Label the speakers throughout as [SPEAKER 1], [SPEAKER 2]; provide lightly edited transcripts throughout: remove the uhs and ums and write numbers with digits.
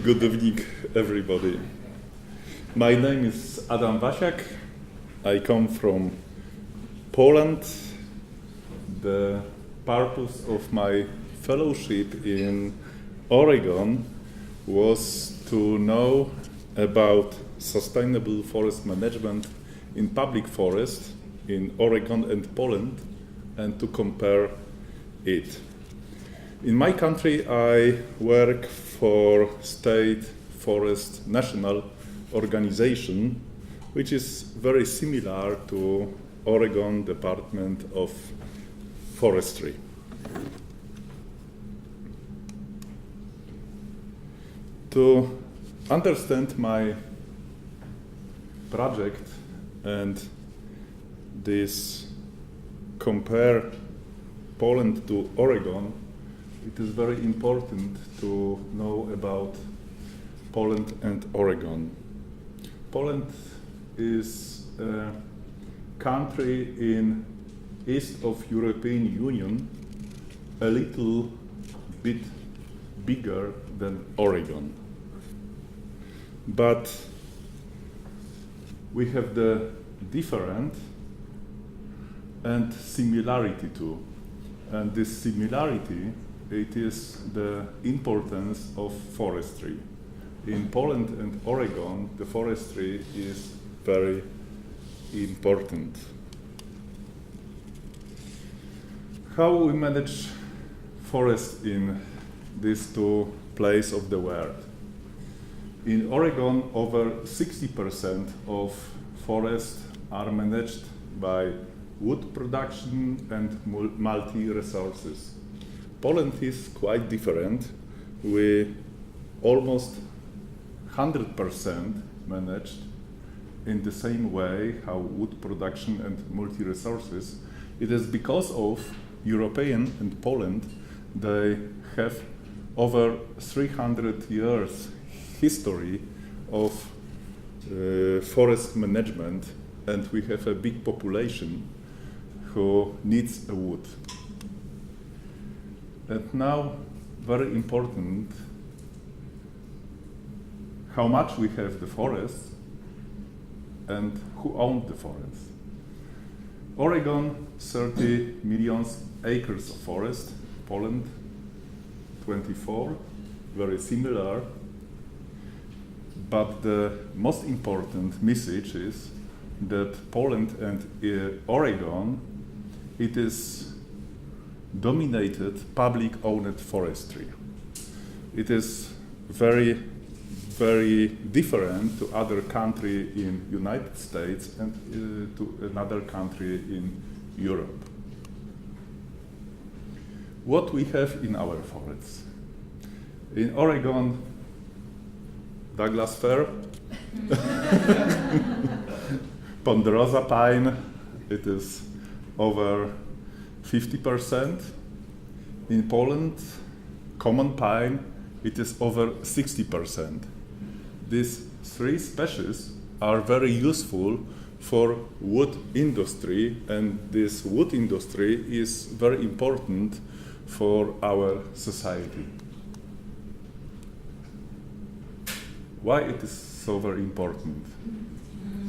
[SPEAKER 1] Good evening, everybody. My name is Adam Wasiak. I come from Poland. The purpose of my fellowship in Oregon was to know about sustainable forest management in public forest in Oregon and Poland, and to compare it. In my country, I work for State Forest National Organization, which is very similar to Oregon Department of Forestry. To understand my project and this compare Poland to Oregon, it is very important to know about Poland and Oregon. Poland is a country in east of European Union, a little bit bigger than Oregon. But we have the different and similarity too. And this similarity, it is the importance of forestry. In Poland and Oregon, the forestry is very important. How we manage forest in these two places of the world? In Oregon, over 60% of forests are managed by wood production and multi-resources. Poland is quite different. We almost 100% managed in the same way how wood production and multi-resources. It is because of European and Poland, they have over 300 years history of forest management, and we have a big population who needs a wood. And now, very important, how much we have the forest and who owns the forest. Oregon, 30 million acres of forest. Poland, 24, very similar. But the most important message is that Poland and Oregon, it is dominated public-owned forestry. It is very, very different to other country in United States and to another country in Europe. What we have in our forests? In Oregon, Douglas fir, ponderosa pine, it is over 50%. In Poland, common pine, it is over 60%. These three species are very useful for wood industry, and this wood industry is very important for our society. Why it is so very important?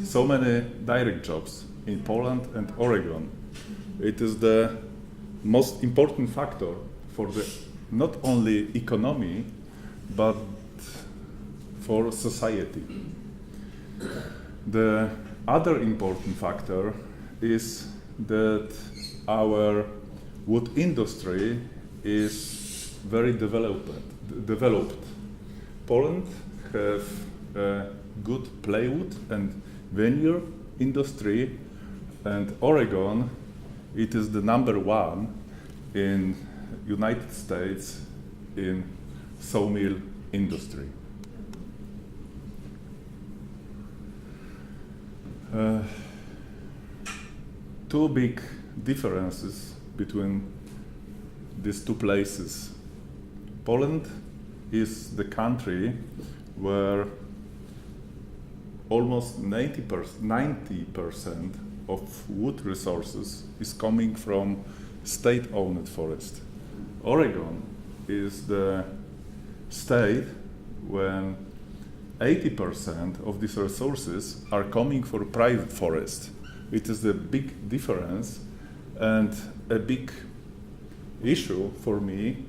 [SPEAKER 1] So many direct jobs in Poland and Oregon. It is the most important factor for the not only economy, but for society. The other important factor is that our wood industry is very developed. Poland have a good plywood and veneer industry, and Oregon, it is the #1 in United States in sawmill industry. Two big differences between these two places. Poland is the country where almost 90% of wood resources is coming from state-owned forest. Oregon is the state when 80% of these resources are coming for private forest. It is a big difference and a big issue for me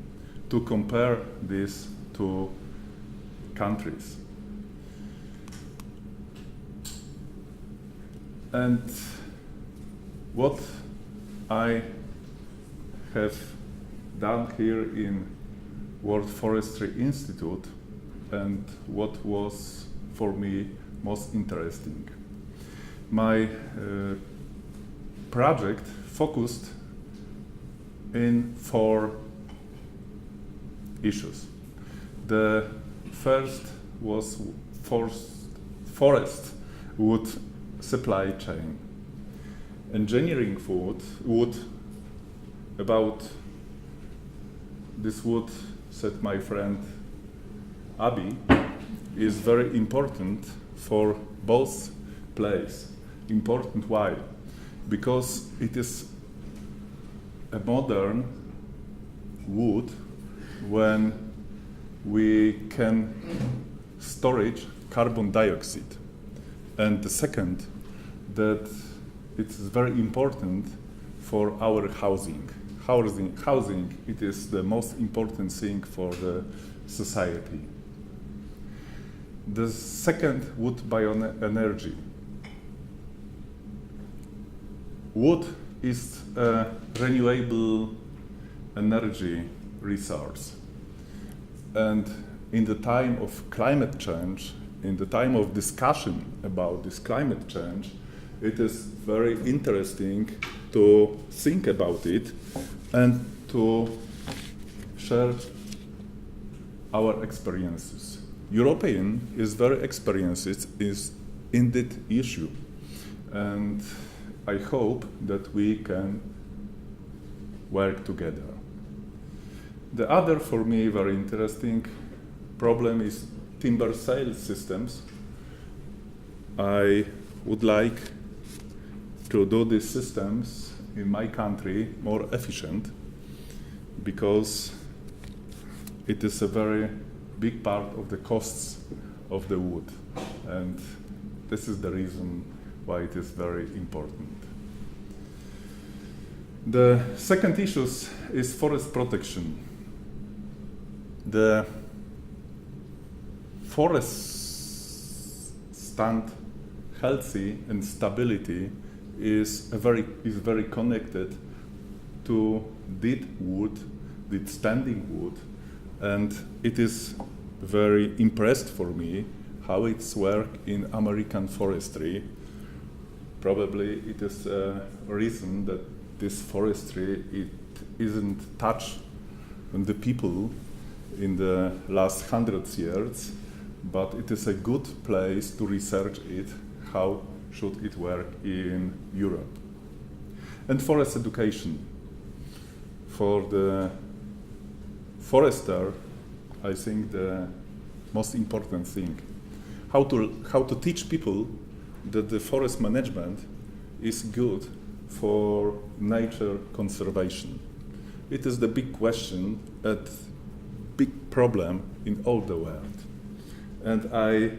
[SPEAKER 1] to compare these two countries. And what I have done here in World Forestry Institute and what was for me most interesting. My project focused in 4 issues. The first was forest wood supply chain. Engineering wood, about this wood, said my friend Abi, is very important for both places. Important why? Because it is a modern wood when we can storage carbon dioxide. And the second, that it is very important for our housing. Housing, it is the most important thing for the society. The second, wood bioenergy. Wood is a renewable energy resource. And in the time of climate change, in the time of discussion about this climate change, it is very interesting to think about it and to share our experiences. European is very experienced in that issue, and I hope that we can work together. The other, for me, very interesting problem is timber sales systems. I would like to do these systems in my country more efficient, because it is a very big part of the costs of the wood, and this is the reason why it is very important. The second issue is forest protection. The forests stand healthy and stability is very connected to dead wood, dead standing wood, and it is very impressed for me how it's work in American forestry. Probably it is a reason that this forestry it isn't touched on the people in the last 100 years, but it is a good place to research it, how should it work in Europe. And forest education. For the forester, I think the most important thing, how to teach people that the forest management is good for nature conservation. It is the big question and big problem in all the world. And I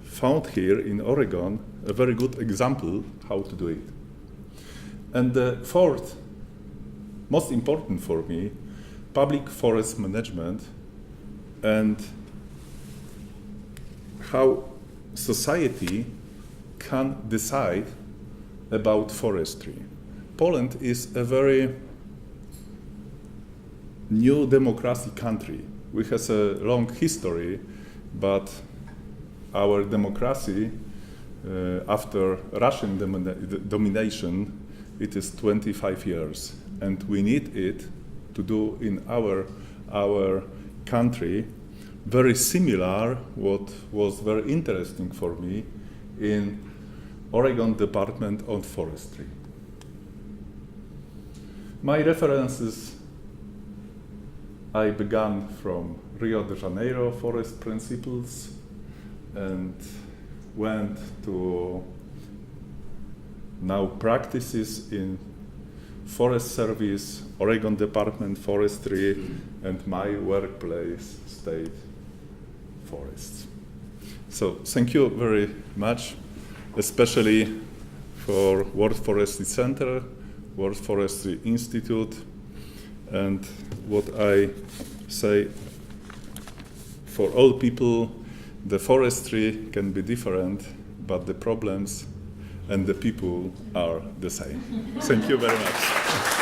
[SPEAKER 1] found here in Oregon a very good example how to do it. And the fourth, most important for me, public forest management and how society can decide about forestry. Poland is a very new democracy country. We have a long history, but our democracy after Russian domination, it is 25 years, and we need it to do in our country very similar what was very interesting for me in Oregon Department of Forestry. My references, I began from Rio de Janeiro forest principles and went to now practices in Forest Service, Oregon Department Forestry, and my workplace stayed forests. So thank you very much, especially for World Forestry Center, World Forestry Institute, and what I say, for all people, the forestry can be different, but the problems and the people are the same. Thank you very much.